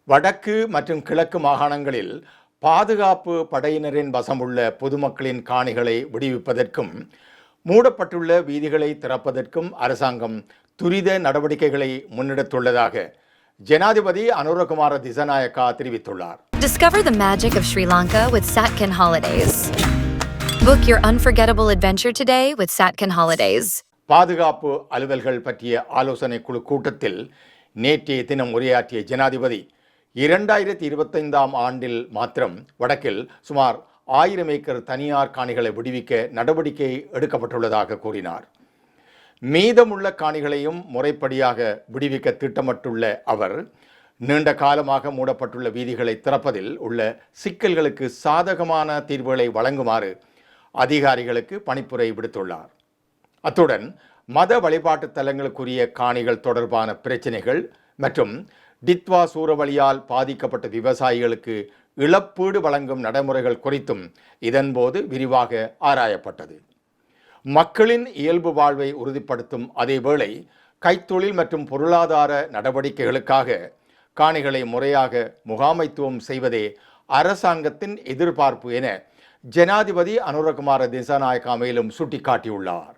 வடக்கு மற்றும் கிழக்கு மாகாணங்களில் பாதுகாப்பு படையினரின் வசமுள்ள பொதுமக்களின் காணிகளை விடுவிப்பதற்கும் மூடப்பட்டுள்ள வீதிகளை திறப்பதற்கும் அரசாங்கம் துரித நடவடிக்கைகளை முன்னெடுத்துள்ளதாக ஜனாதிபதி அனுரகுமார திசாநாயக்கா தெரிவித்துள்ளார். Discover the magic of Sri Lanka with Satkin Holidays. Book your unforgettable adventure today with Satkin Holidays. பாதுகாப்பு அலுவல்கள் பற்றிய ஆலோசனை குழு கூட்டத்தில் நேற்றைய தினம் உரையாற்றிய ஜனாதிபதி 2025ஆம் ஆண்டில் மாத்திரம் வடக்கில் சுமார் 1000 ஏக்கர் தனியார் காணிகளை விடுவிக்க நடவடிக்கை எடுக்கப்பட்டுள்ளதாக கூறினார். மீதமுள்ள காணிகளையும் முறைப்படியாக விடுவிக்க திட்டமிட்டுள்ள அவர் நீண்ட காலமாக மூடப்பட்டுள்ள வீதிகளை திறப்பதில் உள்ள சிக்கல்களுக்கு சாதகமான தீர்வுகளை வழங்குமாறு அதிகாரிகளுக்கு பணிப்புரை விடுத்துள்ளார். அத்துடன் மத வழிபாட்டு தலங்களுக்குரிய காணிகள் தொடர்பான பிரச்சினைகள் மற்றும் டித்வா சூறாவளியால் பாதிக்கப்பட்ட விவசாயிகளுக்கு இழப்பீடு வழங்கும் நடைமுறைகள் குறித்தும் இதன்போது விரிவாக ஆராயப்பட்டது. மக்களின் இயல்பு வாழ்வை உறுதிப்படுத்தும் அதேவேளை கைத்தொழில் மற்றும் பொருளாதார நடவடிக்கைகளுக்காக காணிகளை முறையாக முகாமைத்துவம் செய்வதே அரசாங்கத்தின் எதிர்பார்ப்பு என ஜனாதிபதி அனுரகுமார திசாநாயக்கா மேலும் சுட்டிக்காட்டியுள்ளார்.